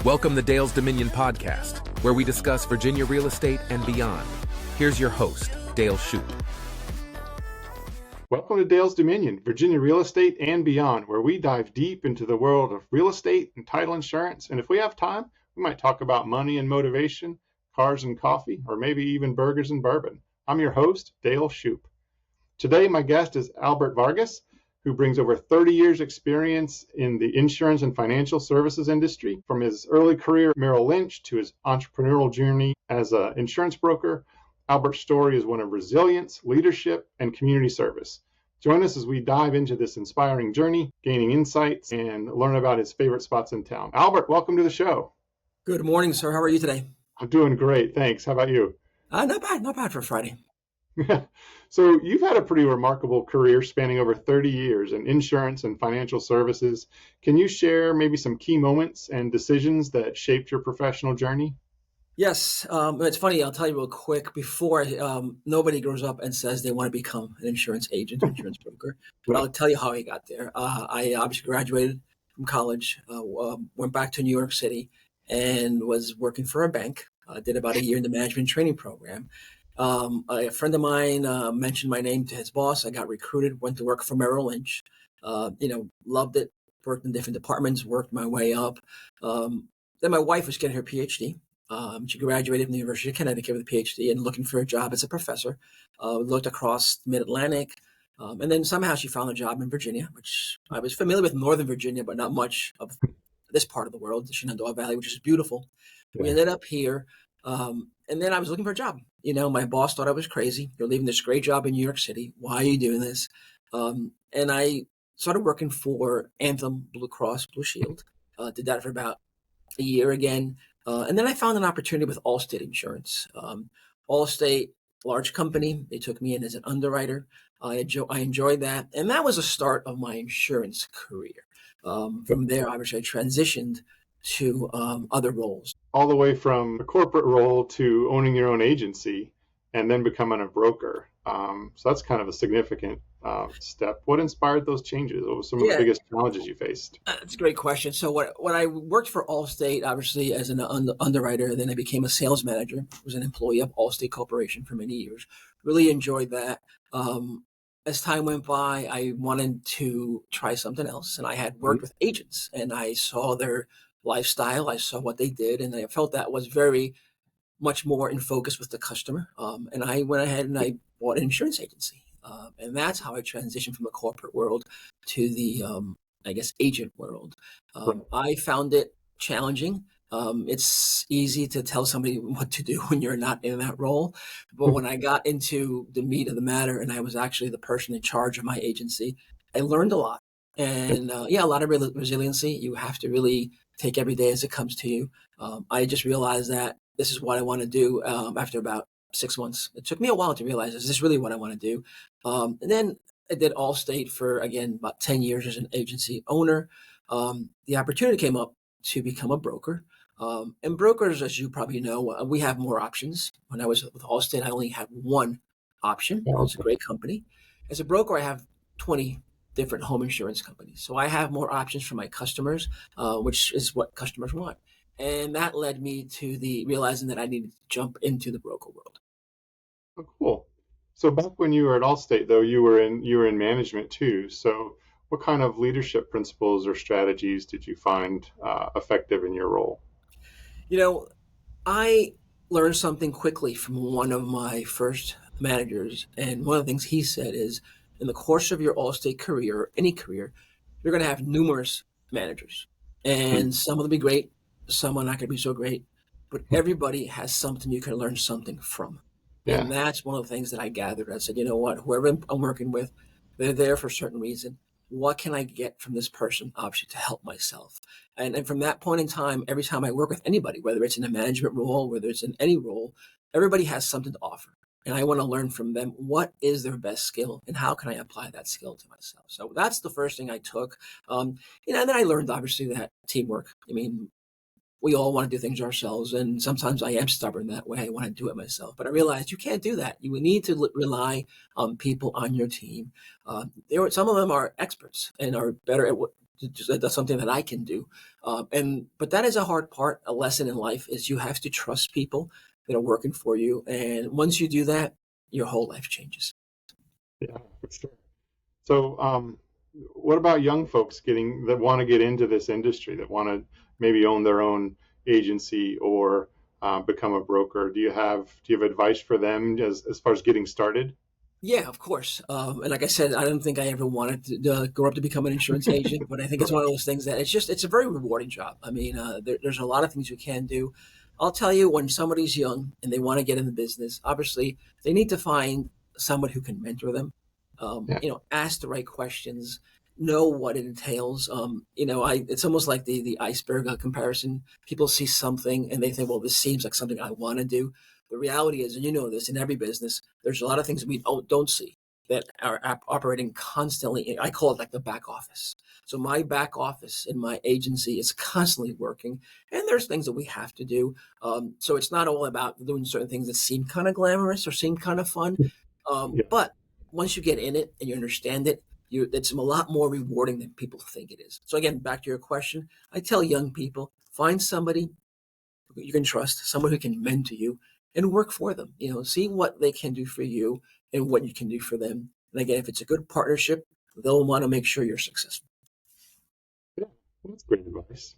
Welcome to Dale's Dominion podcast, where we discuss Virginia real estate and beyond. Here's your host, Dale Shoup. Welcome to Dale's Dominion, Virginia real estate and beyond, where we dive deep into the world of real estate and title insurance. And if we have time, we might talk about money and motivation, cars and coffee, or maybe even burgers and bourbon. I'm your host, Dale Shoup. Today, my guest is Albert Vargas, who brings over 30 years experience in the insurance and financial services industry. From his early career at Merrill Lynch to his entrepreneurial journey as an insurance broker, Albert's story is one of resilience, leadership, and community service. Join us as we dive into this inspiring journey, gaining insights, and learn about his favorite spots in town. Albert, welcome to the show. Good morning, sir. How are you today? I'm doing great, thanks. How about you? Not bad for Friday. So you've had a pretty remarkable career spanning over 30 years in insurance and financial services. Can you share maybe some key moments and decisions that shaped your professional journey? Yes. It's funny. I'll tell you real quick before nobody grows up and says they want to become an insurance agent or insurance broker. But I'll tell you how I got there. I obviously graduated from college, went back to New York City and was working for a bank. Did about a year in the management training program. A friend of mine mentioned my name to his boss. I got recruited, went to work for Merrill Lynch. Loved it. Worked in different departments, worked my way up. Then my wife was getting her PhD. She graduated from the University of Connecticut with a PhD and looking for a job as a professor. Looked across Mid-Atlantic. And then somehow she found a job in Virginia, which I was familiar with Northern Virginia, but not much of this part of the world, the Shenandoah Valley, which is beautiful. We ended up here. And then I was looking for a job. My boss thought I was crazy. You're leaving this great job in New York City. Why are you doing this? And I started working for Anthem Blue Cross Blue Shield. Did that for about a year again. And then I found an opportunity with Allstate Insurance. Allstate, large company. They took me in as an underwriter. I enjoyed that. And that was the start of my insurance career. From there, obviously, I transitioned to other roles. All the way from a corporate role to owning your own agency and then becoming a broker. So that's kind of a significant step. What inspired those changes? What were some of the biggest challenges you faced? That's a great question. So when I worked for Allstate, obviously as an underwriter, then I became a sales manager. I was an employee of Allstate Corporation for many years. Really enjoyed that. As time went by, I wanted to try something else. And I had worked with agents and I saw their lifestyle. I saw what they did, and I felt that was very much more in focus with the customer. And I went ahead and I bought an insurance agency. And that's how I transitioned from the corporate world to the, agent world. I found it challenging. It's easy to tell somebody what to do when you're not in that role. But when I got into the meat of the matter and I was actually the person in charge of my agency, I learned a lot. And a lot of resiliency. You have to really take every day as it comes to you. I just realized that this is what I want to do after about 6 months. It took me a while to realize, is this really what I want to do? And then I did Allstate for, again, about 10 years as an agency owner. The opportunity came up to become a broker. And brokers, as you probably know, we have more options. When I was with Allstate, I only had one option. It was a great company. As a broker, I have 20 different home insurance companies. So I have more options for my customers, which is what customers want. And that led me to realizing that I needed to jump into the broker world. Oh, cool. So back when you were at Allstate, though, you were in management too. So what kind of leadership principles or strategies did you find effective in your role? I learned something quickly from one of my first managers. And one of the things he said is, in the course of your Allstate career, or any career, you're going to have numerous managers. And some will be great, some are not going to be so great, but everybody has something you can learn something from. Yeah. And that's one of the things that I gathered. I said, you know what, whoever I'm working with, they're there for a certain reason. What can I get from this person, obviously, to help myself? And from that point in time, every time I work with anybody, whether it's in a management role, whether it's in any role, everybody has something to offer. And I want to learn from them, what is their best skill and how can I apply that skill to myself? So that's the first thing I took. And then I learned, obviously, that teamwork. I mean, we all want to do things ourselves. And sometimes I am stubborn that way. I want to do it myself. But I realized you can't do that. You need to rely on people on your team. Some of them are experts and are better at That's something that I can do. But that is a hard part. A lesson in life is you have to trust people that are working for you. And once you do that, your whole life changes. Yeah, for sure. So, what about young folks that want to get into this industry, that want to maybe own their own agency or become a broker? Do you have advice for them as far as getting started? Yeah, of course. And like I said, I don't think I ever wanted to grow up to become an insurance agent, but I think it's one of those things that it's a very rewarding job. I mean, there's a lot of things you can do. I'll tell you, when somebody's young and they want to get in the business, obviously they need to find someone who can mentor them. Yeah, Ask the right questions, know what it entails. It's almost like the iceberg comparison. People see something and they think, well, this seems like something I want to do. The reality is, and you know this, in every business, there's a lot of things we don't see that are operating constantly. I call it like the back office. So my back office in my agency is constantly working, and there's things that we have to do. So it's not all about doing certain things that seem kind of glamorous or seem kind of fun. yeah, But once you get in it and you understand it, it's a lot more rewarding than people think it is. So again, back to your question, I tell young people, find somebody you can trust, someone who can mentor you and work for them. See what they can do for you and what you can do for them. And again, if it's a good partnership, they'll want to make sure you're successful. yeah. Well, that's great advice.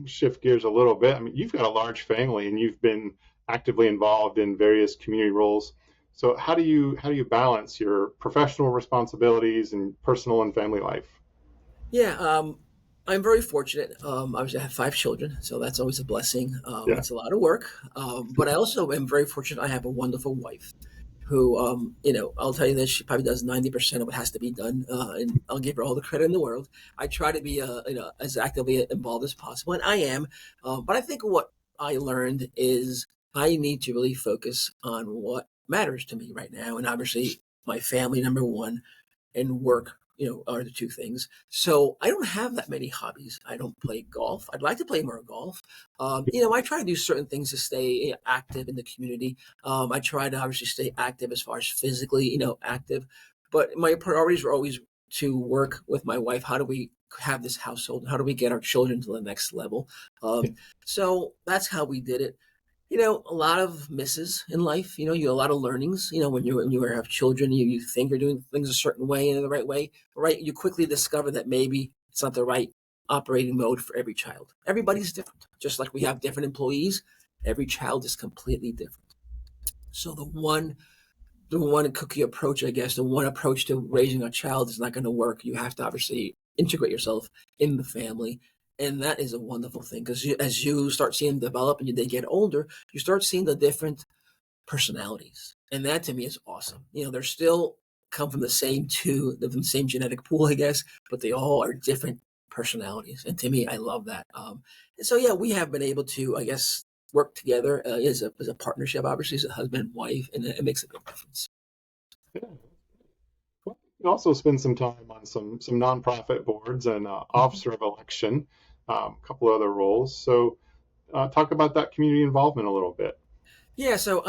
Shift gears a little bit. I mean, you've got a large family and you've been actively involved in various community roles. So how do you balance your professional responsibilities and personal and family life? Yeah, I'm very fortunate. Obviously, I have 5 children, so that's always a blessing. Yeah, It's a lot of work, but I also am very fortunate. I have a wonderful wife who, I'll tell you this, she probably does 90% of what has to be done, and I'll give her all the credit in the world. I try to be, as actively involved as possible, and I am. But I think what I learned is I need to really focus on what matters to me right now, and obviously my family, number one, and work, are the two things. So I don't have that many hobbies. I don't play golf. I'd like to play more golf. I try to do certain things to stay active in the community. I try to obviously stay active as far as physically, active. But my priorities were always to work with my wife. How do we have this household? How do we get our children to the next level? So that's how we did it. A lot of misses in life. You a lot of learnings. When you have children, you think you're doing things a certain way and the right way, right? You quickly discover that maybe it's not the right operating mode for every child. Everybody's different. Just like we have different employees, every child is completely different. So the one cookie approach, I guess, the one approach to raising a child is not going to work. You have to obviously integrate yourself in the family. And that is a wonderful thing because as you start seeing them develop and they get older, you start seeing the different personalities. And that to me is awesome. They're still come from the same from the same genetic pool, I guess, but they all are different personalities. And to me, I love that. And so, yeah, we have been able to, I guess, work together as a partnership, obviously, as a husband and wife, and it makes a big difference. yeah. Well, you also spend some time on some nonprofit boards and officer of election, a couple other roles. So talk about that community involvement a little bit. Yeah, so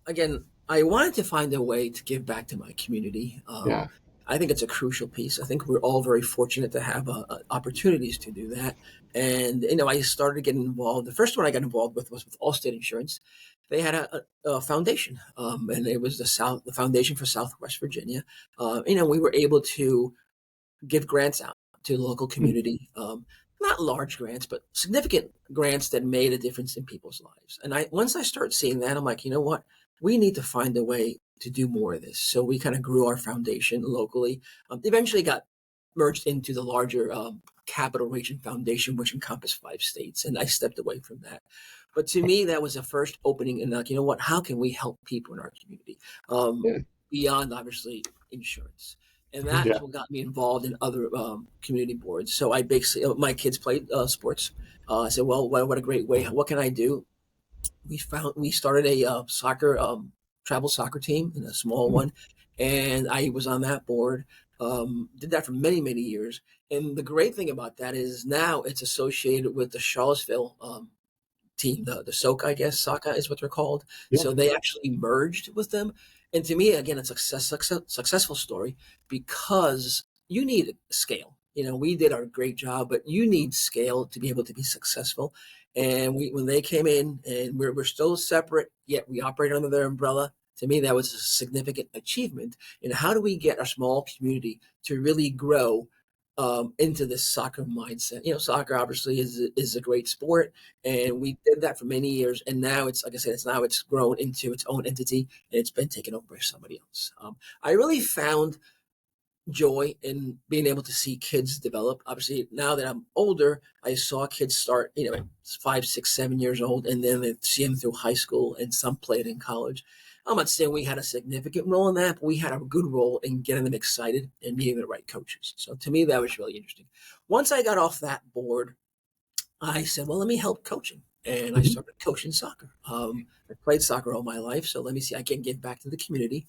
again, I wanted to find a way to give back to my community. Yeah, I think it's a crucial piece. I think we're all very fortunate to have opportunities to do that. And I started getting involved. The first one I got involved with was with Allstate Insurance. They had a foundation, and it was the Foundation for Southwest Virginia. We were able to give grants out to the local community. Not large grants, but significant grants that made a difference in people's lives. And once I started seeing that, I'm like, you know what? We need to find a way to do more of this. So we kind of grew our foundation locally. Eventually got merged into the larger Capital Region Foundation, which encompassed 5 states. And I stepped away from that. But to me, that was the first opening. And like, you know what? How can we help people in our community yeah, beyond obviously insurance? And that yeah, is what got me involved in other community boards. So I basically, my kids played sports. I said, well, what a great way. What can I do? We started a soccer travel soccer team, in a small one, and I was on that board. Did that for many many years. And the great thing about that is now it's associated with the Charlottesville team, the Soka, I guess Saka is what they're called. yeah, So they actually merged with them. And to me, again, it's a successful story because you need scale. we did our great job, but you need scale to be able to be successful. And when they came in, and we're still separate, yet we operate under their umbrella. To me, that was a significant achievement. And how do we get our small community to really grow into this soccer mindset? Soccer obviously is a great sport, and we did that for many years. And now it's, like I said, it's grown into its own entity, and it's been taken over by somebody else. I really found joy in being able to see kids develop. Obviously, now that I'm older, I saw kids start, at 5, 6, 7 years old, and then they see them through high school, and some played in college. I'm not saying we had a significant role in that, but we had a good role in getting them excited and meeting the right coaches. So to me, that was really interesting. Once I got off that board, I said, well, let me help coaching. And I started coaching soccer. I played soccer all my life, so let me see, I can give back to the community.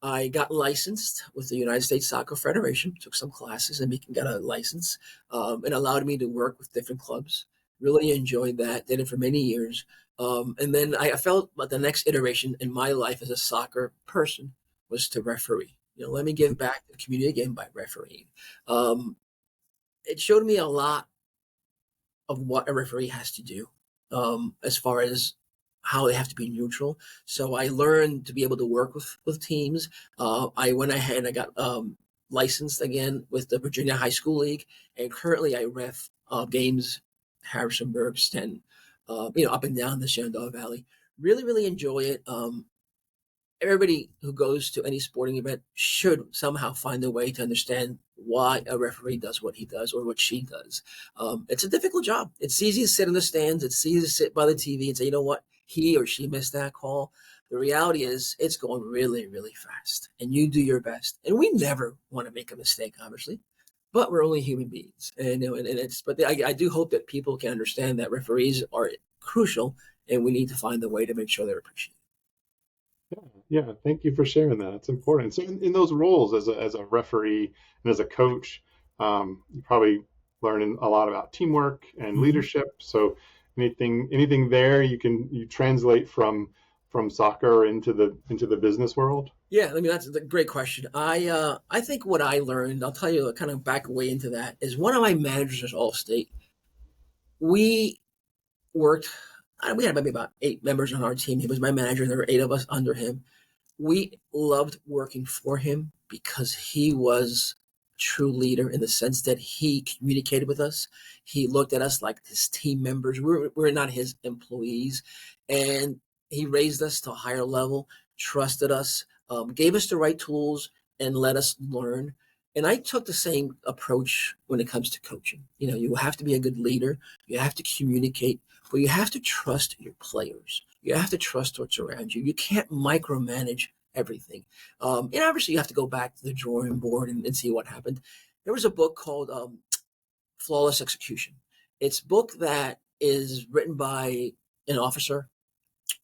I got licensed with the United States Soccer Federation, took some classes and got a license. It allowed me to work with different clubs. Really enjoyed that, did it for many years. And then I felt like the next iteration in my life as a soccer person was to referee. Let me give back to the community again by refereeing. It showed me a lot of what a referee has to do, as far as how they have to be neutral. So I learned to be able to work with teams. I went ahead and I got licensed again with the Virginia High School League, and currently I ref games, Harrisonburg, Stenton, up and down the Shenandoah Valley. Really, really enjoy it. Everybody who goes to any sporting event should somehow find a way to understand why a referee does what he does or what she does. It's a difficult job. It's easy to sit in the stands. It's easy to sit by the TV and say, you know what, he or she missed that call. The reality is it's going really, really fast, and you do your best. And we never want to make a mistake, obviously, but we're only human beings. But I do hope that people can understand that referees are crucial, and we need to find a way to make sure they're appreciated. Yeah, thank you for sharing that. It's important. So in those roles as a referee and as a coach, you probably learning a lot about teamwork and leadership. So anything there you translate from soccer into the business world? Yeah, I mean, that's a great question. I think what I learned, I'll tell you, kind of back way into that, is one of my managers at Allstate. We worked. We had maybe about 8 members on our team. He was my manager, and there were 8 of us under him. We loved working for him because he was a true leader in the sense that he communicated with us. He looked at us like his team members. We're not his employees. And he raised us to a higher level, trusted us, gave us the right tools, and let us learn. And I took the same approach when it comes to coaching. You have to be a good leader. You have to communicate, but you have to trust your players. You have to trust what's around you. You can't micromanage everything. And obviously, you have to go back to the drawing board and see what happened. There was a book called Flawless Execution. It's a book that is written by an officer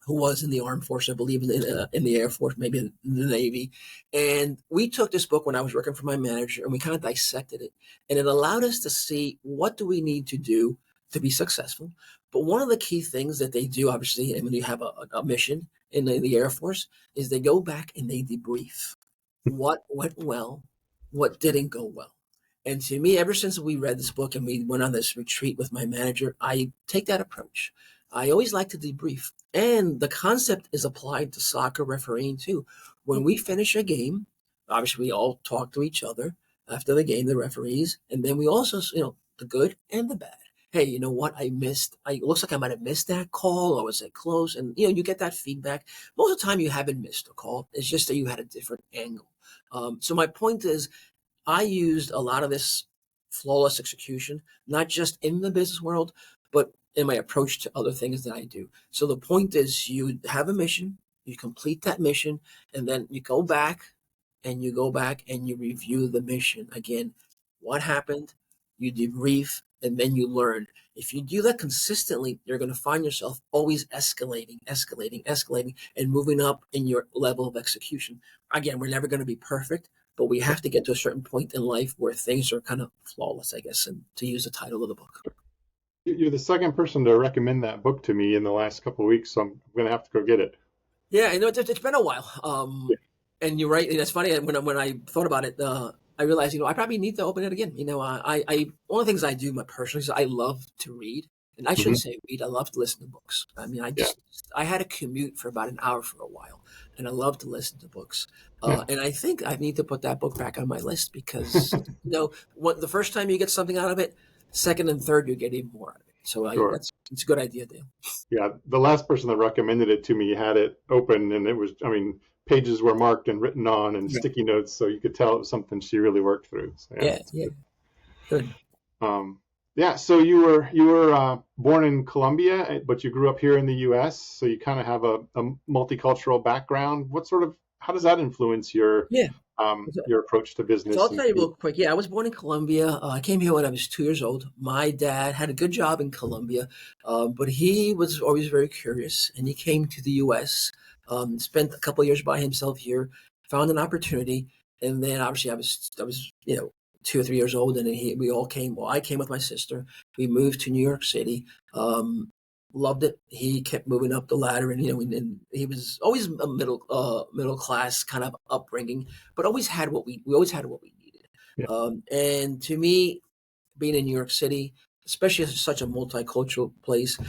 who was in the armed force, I believe, in the Air Force, maybe in the Navy. And we took this book when I was working for my manager, and we kind of dissected it. And it allowed us to see, what do we need to do to be successful? But one of the key things that they do, obviously, and when you have a mission in the Air Force, is they go back and they debrief what went well, what didn't go well. And to me, ever since we read this book and we went on this retreat with my manager, I take that approach. I always like to debrief. And the concept is applied to soccer refereeing too. When we finish a game, obviously we all talk to each other after the game, the referees, and then we also, the good and the bad. Hey, you know what? It looks like I might have missed that call, or was it close? And, you get that feedback. Most of the time you haven't missed a call. It's just that you had a different angle. So my point is, I used a lot of this flawless execution, not just in the business world, but in my approach to other things that I do. So the point is, you have a mission, you complete that mission, and then you go back and you review the mission again. What happened? You debrief, and then you learn. If you do that consistently, you're going to find yourself always escalating, and moving up in your level of execution. Again, we're never going to be perfect, but we have to get to a certain point in life where things are kind of flawless, I guess, and to use the title of the book. You're the second person to recommend that book to me in the last couple of weeks, so I'm going to have to go get it. Yeah, it's been a while. And you're right. And it's funny, when I thought about it, I realized, I probably need to open it again. One of the things I do personally is I love to read. And I Hmm. shouldn't say read, I love to listen to books. I mean, Yeah. I had a commute for about an hour for a while, and I love to listen to books. Yeah. And I think I need to put that book back on my list because, the first time you get something out of it, second and third, you get even more out of it. So Sure. it's a good idea, Dale. Yeah. The last person that recommended it to me had it open, and it was, I mean, pages were marked and written on and Yeah. sticky notes, so you could tell it was something she really worked through. So yeah, Yeah, it's yeah, good. good. Um, yeah. So you were born in Colombia, but you grew up here in the U.S. So you kind of have a multicultural background. How does that influence Yeah. your approach to So business I'll and tell you real people? quick. Yeah, I was born in Colombia. I came here when I was 2 years old. My dad had a good job in Colombia, but he was always very curious, and he came to the U.S. Spent a couple of years by himself here, found an opportunity, and then obviously I was 2 or 3 years old, and then we all came. Well, I came with my sister. We moved to New York City. Loved it. He kept moving up the ladder, and he was always a middle class kind of upbringing, but always had we always had what we needed. Yeah. And to me, being in New York City, especially as such a multicultural place,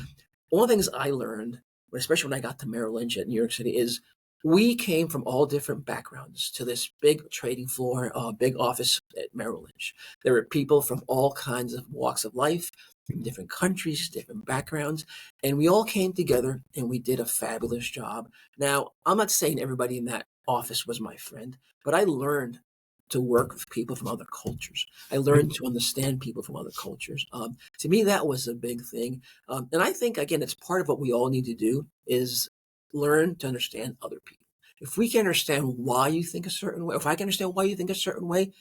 one of the things I learned, especially when I got to Merrill Lynch at New York City, is we came from all different backgrounds to this big trading floor, big office at Merrill Lynch. There were people from all kinds of walks of life, from different countries, different backgrounds, and we all came together and we did a fabulous job. Now, I'm not saying everybody in that office was my friend, but I learned to work with people from other cultures. I learned to understand people from other cultures. To me, that was a big thing. And I think, again, it's part of what we all need to do is learn to understand other people. If we can understand why you think a certain way, if I can understand why you think a certain way,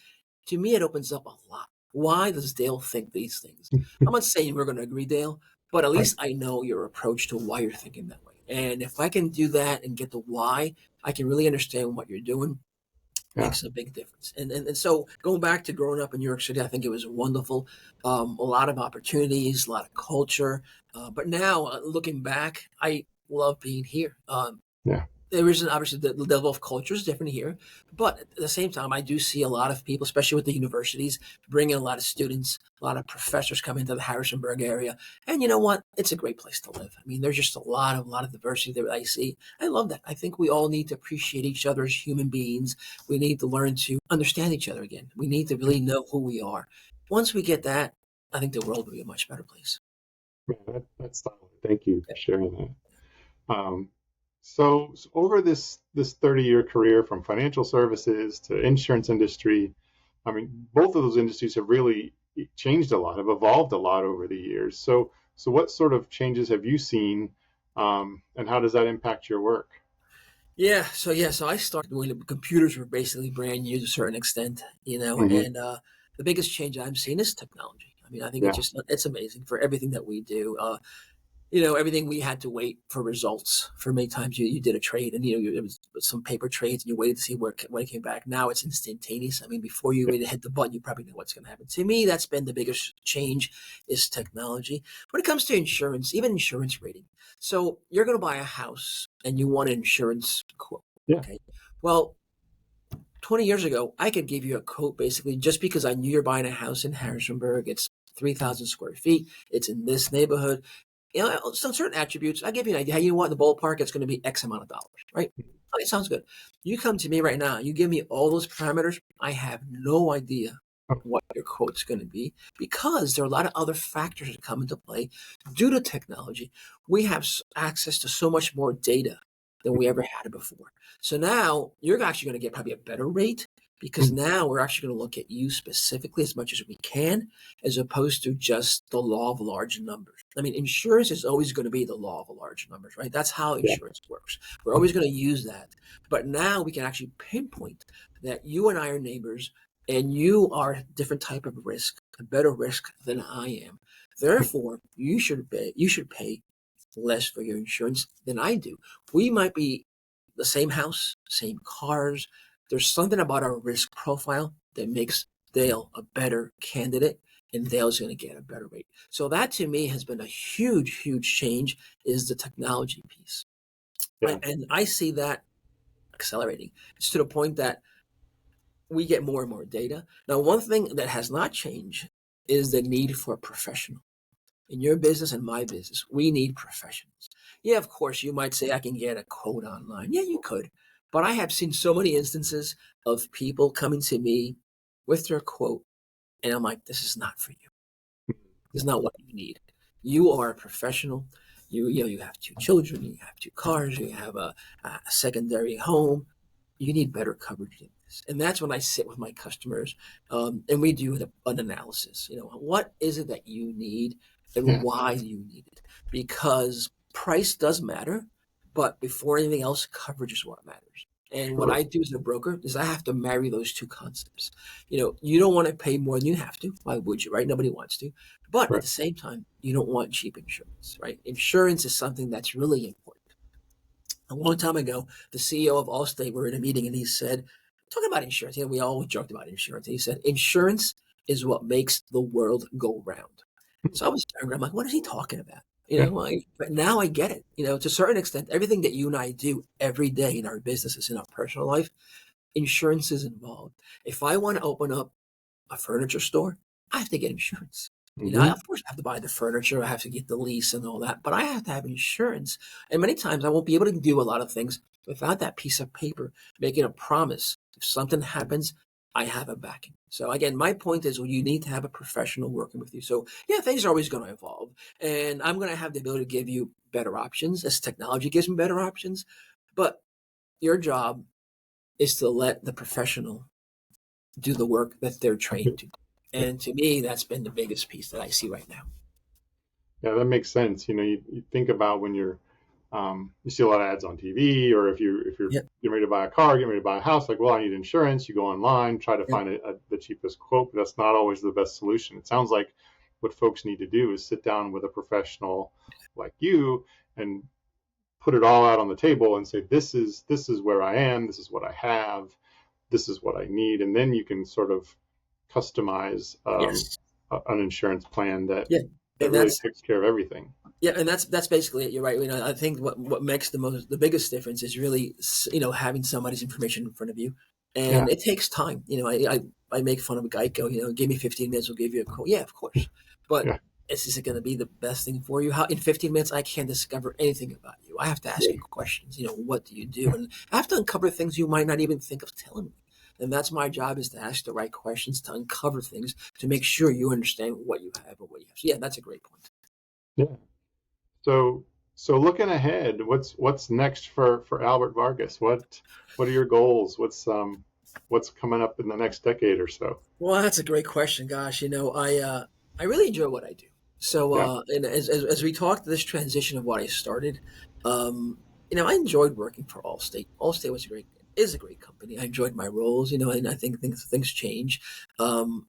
to me, it opens up a lot. Why does Dale think these things? I'm not saying we're going to agree, Dale, but at Right. least I know your approach to why you're thinking that way. And if I can do that and get the why, I can really understand what you're doing. Yeah. Makes a big difference. And so going back to growing up in New York City, I think it was wonderful. A lot of opportunities, a lot of culture. But now looking back, I love being here. Yeah. There isn't obviously the level of culture is different here, but at the same time, I do see a lot of people, especially with the universities, bringing a lot of students, a lot of professors coming to the Harrisonburg area, and you know what? It's a great place to live. I mean, there's just a lot of diversity that I see. I love that. I think we all need to appreciate each other as human beings. We need to learn to understand each other again. We need to really know who we are. Once we get that, I think the world will be a much better place. Yeah, that's solid. Thank you for sharing that. So over this 30-year career from financial services to insurance industry, I mean, both of those industries have really changed a lot, have evolved a lot over the years. So what sort of changes have you seen, and how does that impact your work? So I started when the computers were basically brand new to a certain extent, Hmm. and the biggest change I'm seeing is technology. I mean, I think Yeah. it's amazing for everything that we do. Everything we had to wait for results. For many times you did a trade and it was some paper trades and you waited to see when it came back. Now it's instantaneous. I mean, before you Yeah. even hit the button, you probably know what's going to happen. To me, that's been the biggest change is technology. When it comes to insurance, even insurance rating. So you're going to buy a house and you want an insurance quote. Yeah. Okay. Well, 20 years ago, I could give you a quote basically just because I knew you're buying a house in Harrisonburg. It's 3,000 square feet. It's in this neighborhood. Some certain attributes. I give you an idea. Hey, you want the ballpark? It's going to be X amount of dollars, right? Okay, sounds good. You come to me right now. You give me all those parameters. I have no idea what your quote's going to be because there are a lot of other factors that come into play due to technology. We have access to so much more data than we ever had before. So now you're actually going to get probably a better rate because now we're actually going to look at you specifically as much as we can, as opposed to just the law of large numbers. I mean, insurance is always going to be the law of large numbers, right? That's how Yeah. insurance works. We're always going to use that. But now we can actually pinpoint that you and I are neighbors and you are a different type of risk, a better risk than I am. Therefore, you should pay less for your insurance than I do. We might be the same house, same cars. There's something about our risk profile that makes Dale a better candidate, and Dale's going to get a better rate. So that to me has been a huge, huge change is the technology piece. Yeah. And I see that accelerating. It's to the point that we get more and more data. Now, one thing that has not changed is the need for a professional. In your business and my business, we need professionals. Yeah, of course, you might say I can get a quote online. Yeah, you could. But I have seen so many instances of people coming to me with their quote, and I'm like, this is not for you. This is not what you need. You are a professional. You have two children, you have two cars, you have a secondary home. You need better coverage than this. And that's when I sit with my customers, and we do an analysis. What is it that you need and Yeah. why you need it? Because price does matter, but before anything else, coverage is what matters. And what Sure. I do as a broker is I have to marry those two concepts. You don't want to pay more than you have to. Why would you, right? Nobody wants to. But at Right. the same time, you don't want cheap insurance, right? Insurance is something that's really important. A long time ago, the CEO of Allstate, we were in a meeting and he said, talking about insurance, we all joked about insurance. He said, insurance is what makes the world go round. So I was younger. I'm like, what is he talking about? Yeah. But now I get it. To a certain extent, everything that you and I do every day in our businesses, in our personal life, insurance is involved. If I want to open up a furniture store, I have to get insurance. I Hmm. of course have to buy the furniture, I have to get the lease and all that, but I have to have insurance. And many times I won't be able to do a lot of things without that piece of paper making a promise. If something happens, I have a backing. So again, my point is, well, you need to have a professional working with you. So yeah, things are always going to evolve, and I'm going to have the ability to give you better options as technology gives me better options. But your job is to let the professional do the work that they're trained to do. Yeah. And to me, that's been the biggest piece that I see right now. Yeah, that makes sense. You think about when you see a lot of ads on TV, or if you're Yep. getting ready to buy a car, getting ready to buy a house, like, well, I need insurance. You go online, try to Yep. find the cheapest quote, but that's not always the best solution. It sounds like what folks need to do is sit down with a professional like you and put it all out on the table and say, this is where I am, this is what I have, this is what I need, and then you can sort of customize Yes. an insurance plan that Yeah. that And really that's takes care of everything. yeah, and that's basically it. You're right. I think what makes the biggest difference is really having somebody's information in front of you, Yeah, and it takes time. I make fun of Geico. Give me 15 minutes, we'll give you a quote. Yeah, of course, but yeah, is it going to be the best thing for you? How in 15 minutes I can't discover anything about you. I have to ask yeah, you questions. What do you do? And I have to uncover things you might not even think of telling me. And that's my job, is to ask the right questions, to uncover things, to make sure you understand what you have and what you have. So yeah, that's a great point. yeah. So so looking ahead, what's next for Albert Vargas? What are your goals? What's coming up in the next decade or so? Well, that's a great question. Gosh, I really enjoy what I do. So, Yeah, and as we talked this transition of what I started, I enjoyed working for Allstate. Allstate is a great company. I enjoyed my roles, and I think things change. Um,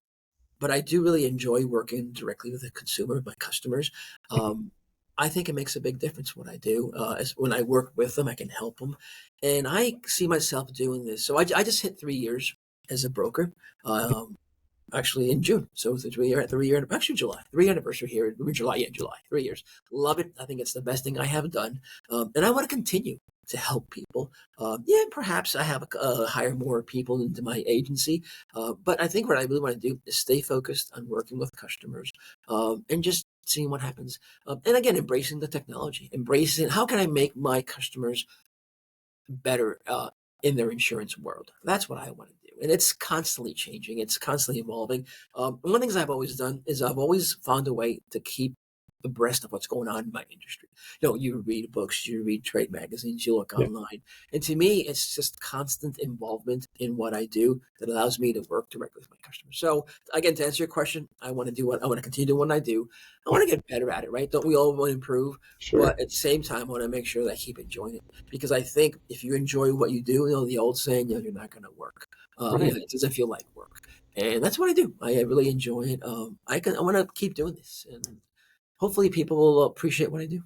but I do really enjoy working directly with the consumer, my customers. Um, I think it makes a big difference what I do. As when I work with them, I can help them, and I see myself doing this. So I just hit 3 years as a broker. Um, Actually in June. So it's a 3 year, actually July, 3 anniversary here. July, yeah, July, 3 years. Love it. I think it's the best thing I have done. And I want to continue to help people. Yeah, perhaps I have hire more people into my agency. But I think what I really want to do is stay focused on working with customers, and just seeing what happens. And again, embracing the technology, embracing how can I make my customers better in their insurance world. That's what I want to do. And it's constantly changing. It's constantly evolving. One of the things I've always done is I've always found a way to keep abreast of what's going on in my industry. You read books, you read trade magazines, you look yeah, online. And to me, it's just constant involvement in what I do that allows me to work directly with my customers. So again, to answer your question, I want to do what I want to continue doing what I do. I want to get better at it, right? Don't we all want to improve? sure. But at the same time, I want to make sure that I keep enjoying it, because I think if you enjoy what you do, the old saying, you're not going to work. Right. It doesn't feel like work, and that's what I do. I really enjoy it. I want to keep doing this, and hopefully, people will appreciate what I do.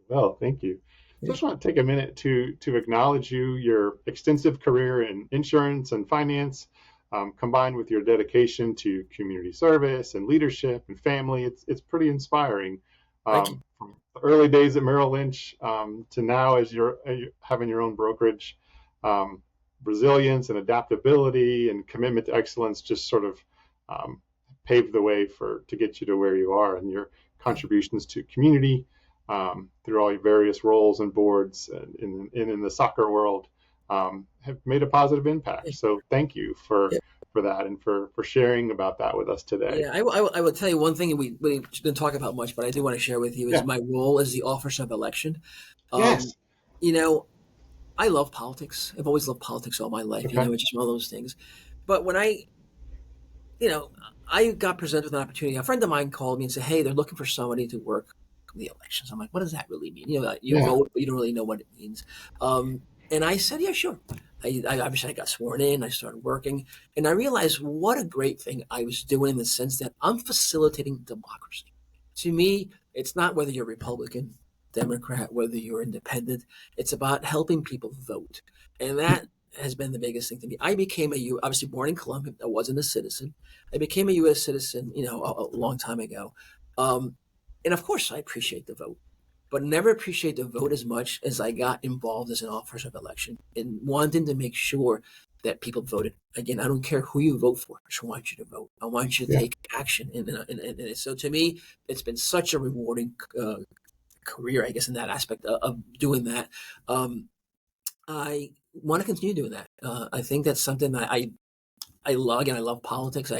Well, thank you. So I Yeah. just want to take a minute to acknowledge your extensive career in insurance and finance, combined with your dedication to community service and leadership and family. It's pretty inspiring. Thank you. From the early days at Merrill Lynch, to now as you're having your own brokerage. Um, resilience and adaptability and commitment to excellence just sort of paved the way to get you to where you are, and your contributions to community through all your various roles and boards in the soccer world have made a positive impact. So thank you for that and for sharing about that with us today. Yeah, I will tell you one thing we didn't talk about much, but I do want to share with you is my role as the officer of election. Yes. You know, I love politics. I've always loved politics all my life. Okay. You know, it's just one of those things. But when I got presented with an opportunity, a friend of mine called me and said, "Hey, they're looking for somebody to work the elections." I'm like, "What does that really mean?" You know, you vote, but you don't really know what it means. And I said, "Yeah, sure." I obviously got sworn in. I started working, and I realized what a great thing I was doing in the sense that I'm facilitating democracy. To me, it's not whether you're Republican, Democrat, whether you're independent. It's about helping people vote, and that has been the biggest thing to me. I became obviously born in Colombia. I wasn't a citizen. I became a U.S. citizen, a long time ago. And of course, I appreciate the vote, but never appreciate the vote as much as I got involved as an officer of election and wanting to make sure that people voted. Again, I don't care who you vote for. I just want you to vote. I want you to take action. And so to me, it's been such a rewarding career, I guess, in that aspect of doing that. I want to continue doing that. I think that's something that I love. Again, I love politics.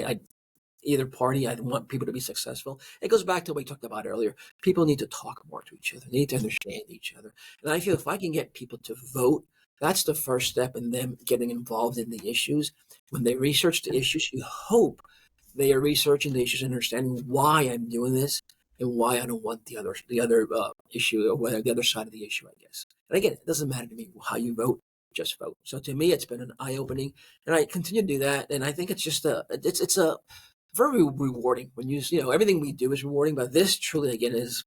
Either party, I want people to be successful. It goes back to what we talked about earlier. People need to talk more to each other. They need to understand each other. And I feel if I can get people to vote, that's the first step in them getting involved in the issues. When they research the issues, you hope they are researching the issues and understanding why I'm doing this and why I don't want the other issue, or the other side of the issue, I guess. And again, it doesn't matter to me how you vote, just vote. So to me, it's been an eye-opening, and I continue to do that. And I think it's just it's a very rewarding when everything we do is rewarding, but this truly, again, is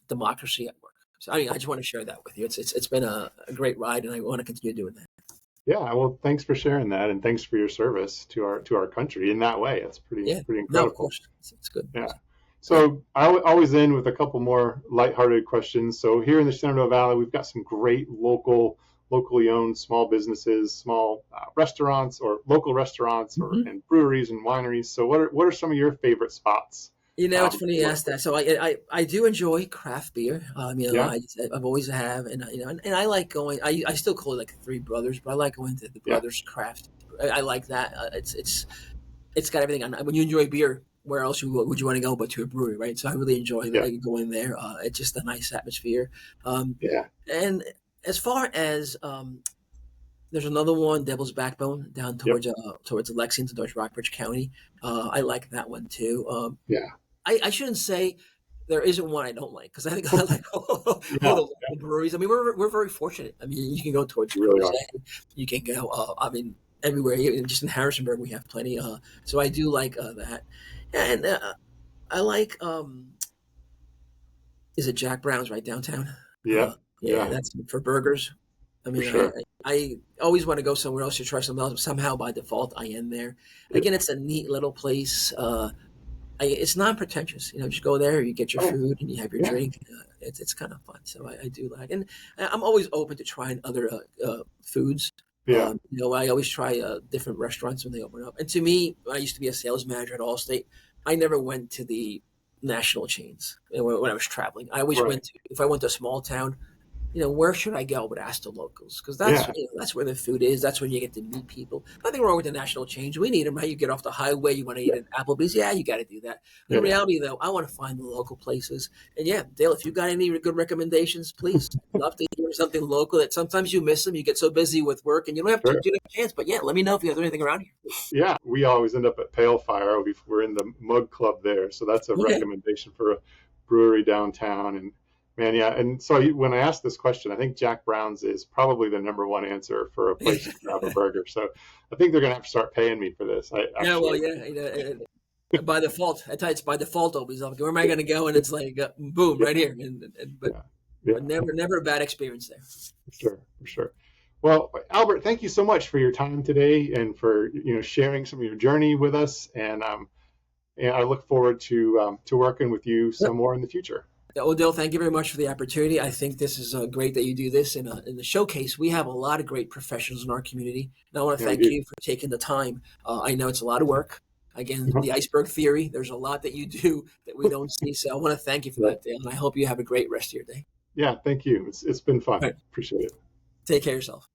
democracy at work. So I just want to share that with you. It's been a great ride, and I want to continue doing that. Yeah, well, thanks for sharing that, and thanks for your service to our country in that way. It's pretty incredible. No, of course, it's good. Yeah. So I always end with a couple more lighthearted questions. So here in the Shenandoah Valley, we've got some great locally owned small businesses, small restaurants, or local restaurants, and breweries and wineries. So what are some of your favorite spots? It's funny you asked that. So I do enjoy craft beer. I've always have, and I like going. I still call it like Three Brothers, but I like going to the Brothers Craft. I like that. It's got everything. When you enjoy beer, where else would you want to go but to a brewery, right? So I really enjoy going there. It's just a nice atmosphere. And as far as there's another one, Devil's Backbone, down towards Lexington, towards Rockbridge County. I like that one too. I shouldn't say there isn't one I don't like, because I think I like all the local breweries. I mean, we're very fortunate. I mean, you can go towards you can go. Everywhere. Just in Harrisonburg, we have plenty. So I do like that, and I like. Is it Jack Brown's right downtown? Yeah, that's for burgers. I mean, sure. I always want to go somewhere else to try something else. Somehow, by default, I end there. Again, it's a neat little place. It's non-pretentious. Just go there, you get your food, and you have your drink. It's kind of fun. So I do like, and I'm always open to trying other foods. I always try different restaurants when they open up. And to me, I used to be a sales manager at Allstate. I never went to the national chains when I was traveling. I always went to, if I went to a small town, where should I go? I would ask the locals, because that's where the food is. That's when you get to meet people. Nothing wrong with the national chains. We need them, right? You get off the highway, you want to eat at Applebee's. Yeah, you got to do that. In reality, though, I want to find the local places. And Dale, if you got any good recommendations, please. I'd love to hear something local that sometimes you miss them. You get so busy with work and you don't have to do a chance. But let me know if you have anything around here. Yeah, we always end up at Pale Fire. We're in the Mug Club there. So that's a recommendation for a brewery downtown. And man, and so when I asked this question, I think Jack Brown's is probably the number one answer for a place to grab a burger. So I think they're going to have to start paying me for this. By default, I tell you, it's by default always. Like, where am I going to go? And it's like, boom, right here. But never a bad experience there. For sure. Well, Albert, thank you so much for your time today and for sharing some of your journey with us. And I look forward to working with you some more in the future. Odell, thank you very much for the opportunity. I think this is great that you do this in the showcase. We have a lot of great professionals in our community, and I want to Yeah, we thank do. you for taking the time. I know it's a lot of work. Again, the iceberg theory, there's a lot that you do that we don't see. So I want to thank you for Right. that, Dale, and I hope you have a great rest of your day. Yeah, thank you. It's been fun. All right. Appreciate it. Take care of yourself.